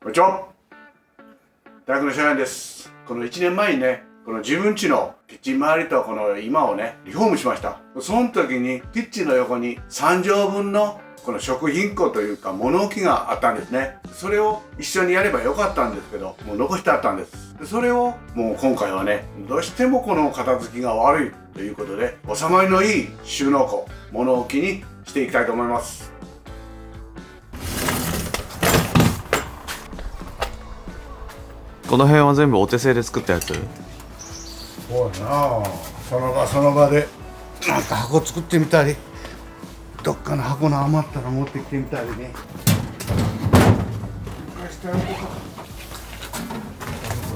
こんにちは。大学の社員です。この1年前にね、この自分家のキッチン周りとこの今をね、リフォームしました。その時にキッチンの横に3畳分のこの食品庫というか物置があったんですね。それを一緒にやればよかったんですけど、もう残してあったんです。それをもう今回はね、どうしてもこの片付きが悪いということで、収まりのいい収納庫、物置にしていきたいと思います。この辺は全部お手製で作ったやつ？そうやな、その場その場でなんか箱作ってみたり、どっかの箱の余ったら持ってきてみたりね。貸してあげるか。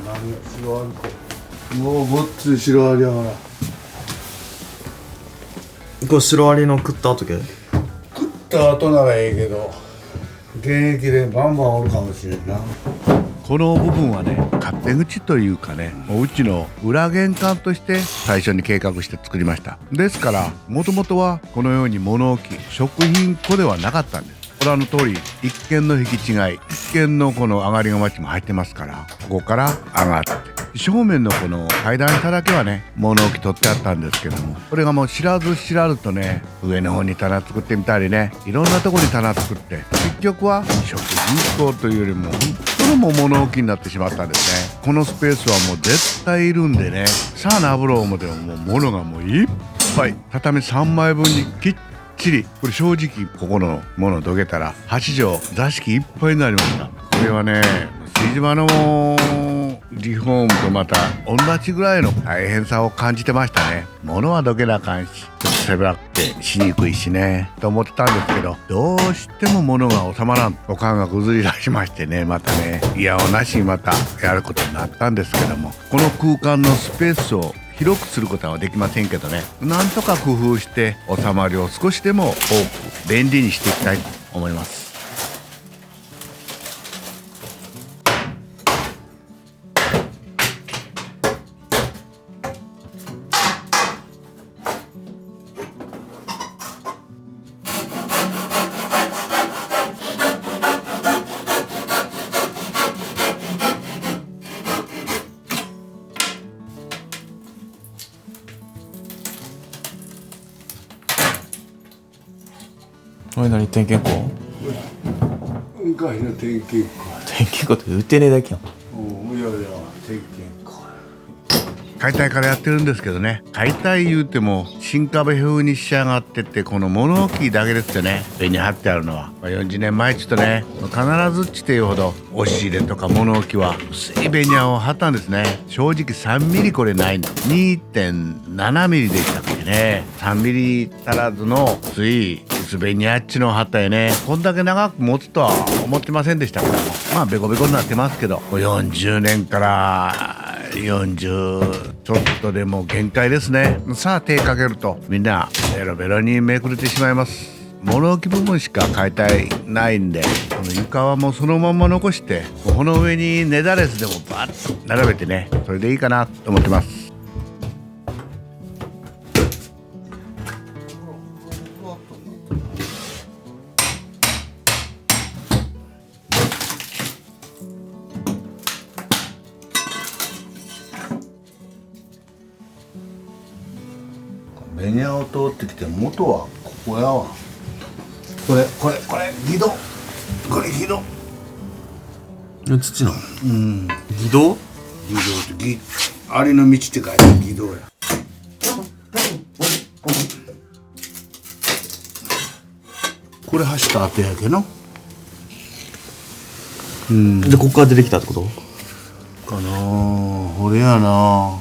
何がシロアリか。もうごっついシロアリやから。これシロアリの食った後け？食った後ならええけど、現役でバンバンおるかもしれんな。この部分はね、勝手口というかね、お家の裏玄関として最初に計画して作りました。ですからもともとはこのように物置、食品庫ではなかったんです。ご覧の通り、一軒の引き違い、一軒のこの上がりがまちも入ってますから、ここから上がって正面のこの階段下だけはね、物置取ってあったんですけども、これがもう知らず知らずとね、上の方に棚作ってみたりね、いろんなとこに棚作って、結局は食品庫というよりもこれも物置になってしまったんですね。このスペースはもう絶対いるんでね、さあなぶろう思てももう物がもういっぱい、畳3枚分にきっちり。これ正直ここのものどけたら8畳座敷いっぱいになりました。これはね、炊事場のリフォームとまた同じぐらいの大変さを感じてましたね。物はどけなあかんし、ちょっと狭くてしにくいしねと思ってたんですけど、どうしても物が収まらん。おかんが崩り出しましてね、またね、いやおなしにまたやることになったんですけども、この空間のスペースを広くすることはできませんけどね、なんとか工夫して収まりを少しでも多く便利にしていきたいと思います。これ何？点検口？昔の点検口。点検口って売ってねえだけやん。いやいや、点検口。解体からやってるんですけどね、解体言うても新壁風に仕上がってて、この物置だけですよね、上に貼ってあるのは。40年前ちょっとね、必ずっていうほど押し入れとか物置は薄いベニヤを貼ったんですね。正直3ミリこれないの、 2.7 ミリでしたっけね。3ミリ足らずの薄い薄ベニヤっちの貼ったよね。こんだけ長く持つとは思ってませんでしたけども、まあベコベコになってますけど、40年から40ちょっとでも限界ですね。さあ手かけるとみんなベロベロにめくれてしまいます。物置部分しか解体ないんで、この床はもうそのまま残して、この上にネダレスでもバッと並べてね、それでいいかなと思ってます。ベニヤを通ってきて、元はここやわ。これ木戸。これ木戸。土の？うん。義堂？木戸ってアリの道って書いて木戸や。これ走った後やけど。でここから出てきたってこと？かなあ、これやな。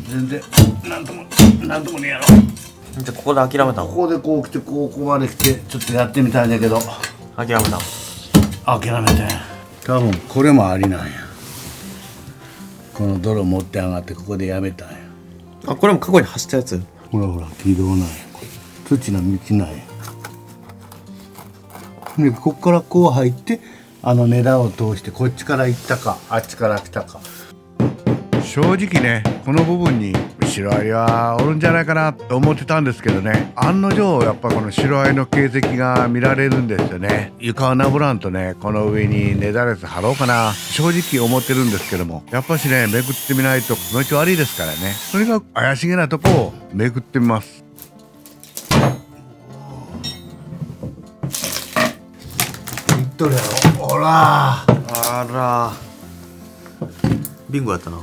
全然なんともねえやろ。じゃあここで諦めたの？ここでこう来て、ここまで来てちょっとやってみたんだけど諦めたの？諦めてん。多分これもありなんや。この泥持って上がってここでやめたんや。あ、これも過去に走ったやつ？ほら軌道なんや。土の道なんや。でここからこう入って、あの根太を通してこっちから行ったかあっちから来たか。正直ね、この部分にシロアリはおるんじゃないかなと思ってたんですけどね、案の定やっぱこのシロアリの形跡が見られるんですよね。床をなぶらんとね、この上にネザレス貼ろうかな正直思ってるんですけども、やっぱしね、めくってみないと気持ち悪いですからね。とにかく怪しげなとこをめくってみます。いっとるやろ、ほらあらビンゴやったな。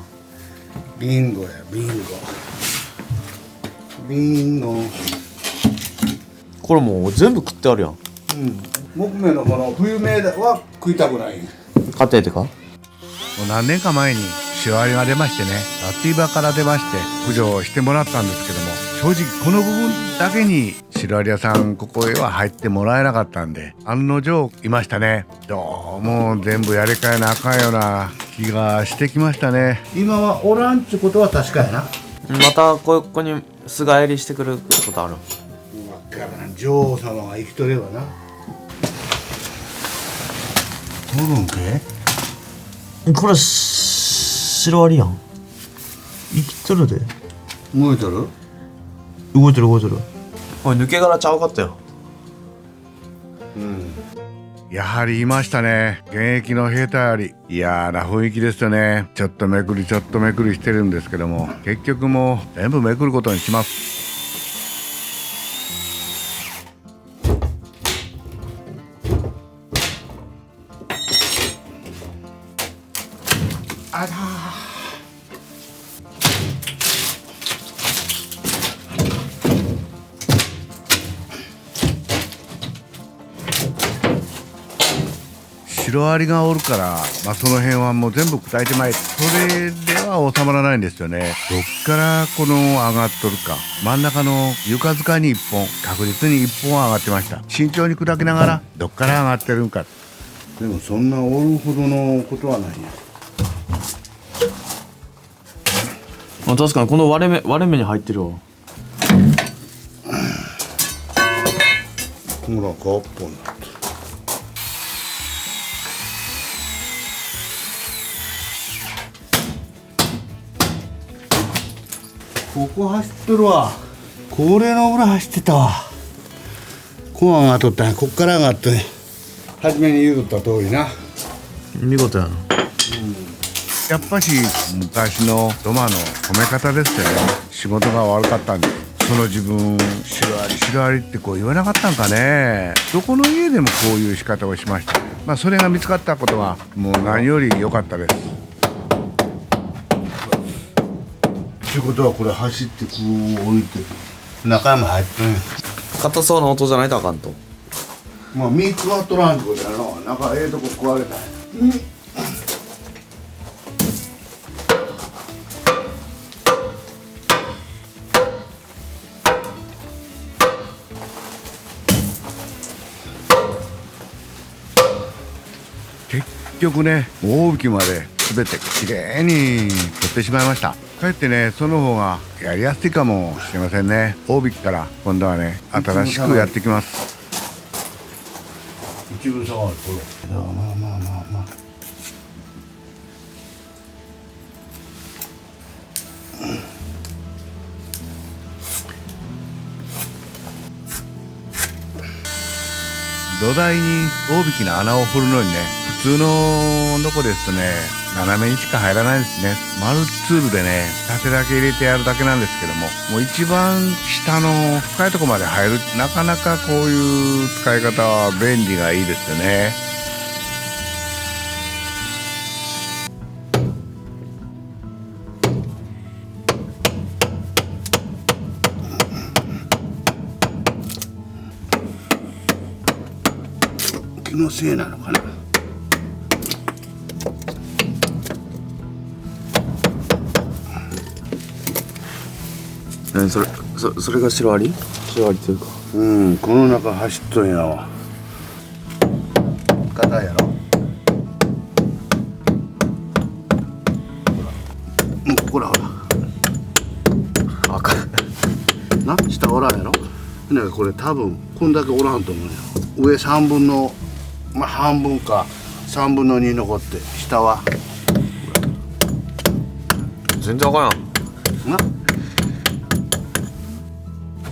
ビンゴや、ビンゴ。ビンゴ。これもう全部切ってあるやん。木目のこの冬目は食いたくない。買っててか。もう何年か前にシロアリが出ましてね、夏場から出まして駆除してもらったんですけども、正直この部分だけにシロアリ屋さんここへは入ってもらえなかったんで、案の定いましたね。どうも全部やり替えなあかんような気がしてきましたね。今はおらんちゅことは確かやな。またここに巣返りしてくることある。わからん、女王様が生きとればな。おるんけ？これシロアリやん。生きとるで。動いとる？動いてる動いてる。おい抜け殻ちゃうかったよ。やはりいましたね、現役の兵隊より。嫌な雰囲気ですよね。ちょっとめくりちょっとめくりしてるんですけども、結局もう全部めくることにします。あらシロアリがおるから、その辺はもう全部砕いてまい。それでは収まらないんですよね。どっからこの上がっとるか。真ん中の床塚に1本、確実に1本上がってました。慎重に砕きながらどっから上がってるんか。でもそんなおるほどのことはないや。確かにこの割れ目に入ってるわ。ほら、顔っぽになってる。ここ走ってるわ。これの裏走ってたわ。こう上がっとったんや。こっから上がってね、初めに言うとった通りな。見事やな。やっぱし昔の土間の褒め方ですよね。仕事が悪かったんで、その自分シロアリシロアリってこう言わなかったんかね。どこの家でもこういう仕方をしました。それが見つかったことはもう何より良かったです。ってことはこれ走ってこう置いて中山入ってね。硬そうな音じゃないとあかんと。3つは取らんってことやな。中ええとこ壊れたんや。結局ね、大引きまで全てきれいに取ってしまいました。かえってね、その方がやりやすいかもしれませんね。大引きから今度はね、新しくやっていきます。一分差がある。これまあ土台に大引きの穴を掘るのにね、普通のどこですとね、斜めにしか入らないですね。丸ツールでね、縦だけ入れてやるだけなんですけども、もう一番下の深いところまで入る、なかなかこういう使い方は便利がいいですよね。気のせいなのかな。それがシロアリ？シロアリというか。この中走っとんやわ。硬いやろ。ほら赤いな、下おらんやろ。なんかこれ多分こんだけおらんと思うよ。上3分の半分か3分の2残って、下は全然赤いやん。な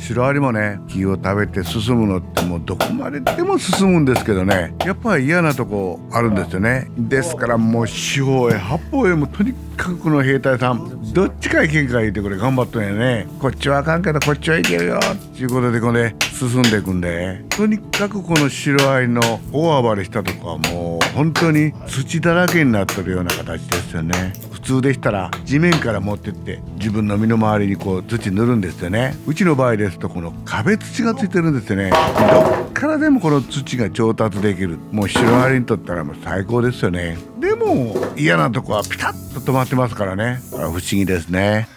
シロアリもね木を食べて進むのってもうどこまででも進むんですけどね、やっぱり嫌なとこあるんですよね。ですからもう四方へ八方へもとにかくこの兵隊さんどっちか行けんか言ってこれ頑張っとんやね。こっちはあかんけどこっちはいけるよっていうことでこれ進んでいくんで、とにかくこのシロアリの大暴れしたとこはもう本当に土だらけになってるような形ですよね。普通でしたら地面から持ってって自分の身の回りにこう土塗るんですよね。うちの場合ですとこの壁土がついてるんですよね。どっからでもこの土が調達できる、もうシロアリにとったらもう最高ですよね。でも嫌なとこはピタッと止まってますからね、不思議ですね。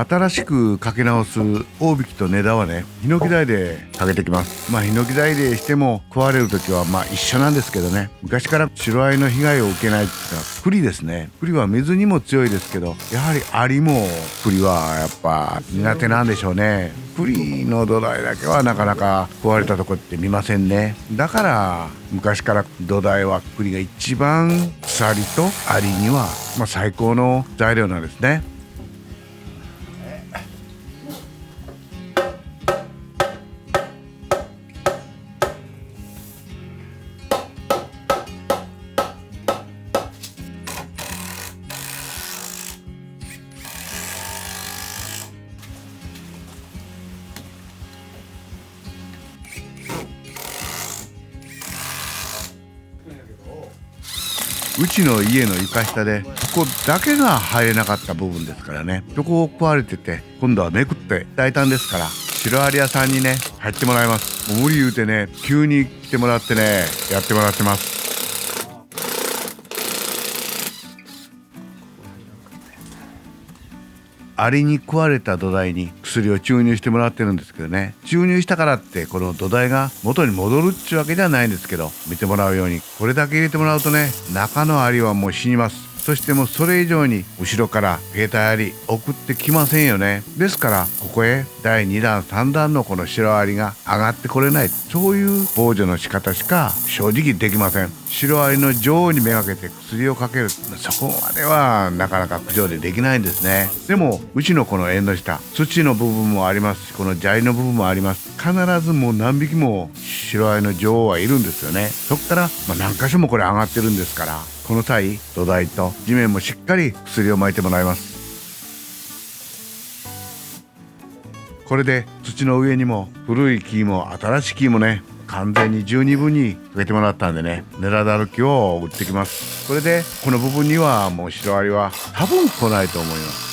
新しくかけ直す大引きと根田はねヒノキ台でかけてきます。ヒノキ台でしても食われる時は一緒なんですけどね、昔からシロアリの被害を受けないって言ったら栗ですね。栗は水にも強いですけど、やはりアリも栗はやっぱ苦手なんでしょうね。栗の土台だけはなかなか食われたとこって見ませんね。だから昔から土台は栗が一番鎖とアリには最高の材料なんですね。うちの家の床下でここだけが入れなかった部分ですからね、そこを食われてて今度はめくって大胆ですからシロアリ屋さんにね入ってもらいます。もう無理言うてね急に来てもらってねやってもらってます。アリに食われた土台に薬を注入してもらってるんですけどね、注入したからってこの土台が元に戻るっちゅうわけではないんですけど、見てもらうようにこれだけ入れてもらうとね中のアリはもう死にます。そしてもうそれ以上に後ろから兵隊アリ送ってきませんよね。ですからここへ第2弾3弾のこのシロアリが上がってこれない、そういう防除の仕方しか正直できません。シロアリの女王にめがけて薬をかける、そこまではなかなか駆除でできないんですね。でもうちのこの縁の下土の部分もありますし、この砂利の部分もあります。必ずもう何匹もシロアリの女王はいるんですよね。そこから何箇所もこれ上がってるんですから、この際土台と地面もしっかり薬を撒いてもらいます。これで土の上にも古い木も新しい木もね完全に十二分にかけてもらったんでね、ネラダル木を打ってきます。これでこの部分にはもうシロアリは多分来ないと思います。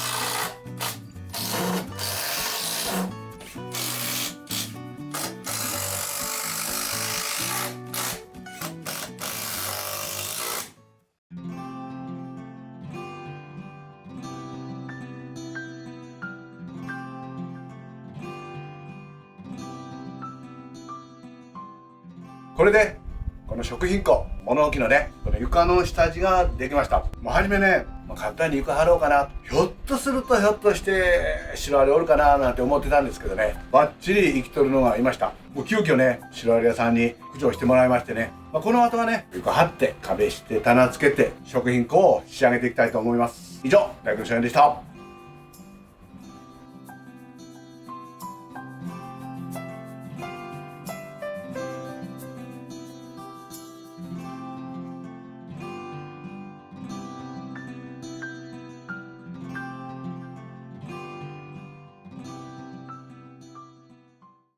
これでこの食品庫物置のねこの床の下地ができました。もう初めね簡単に床張ろうかな、ひょっとしてシロアリおるかななんて思ってたんですけどね、バッチリ生きとるのがいました。もう急遽ねシロアリ屋さんに駆除してもらいましてね、この後はね床張って壁して棚つけて食品庫を仕上げていきたいと思います。以上大工のしょやんでした。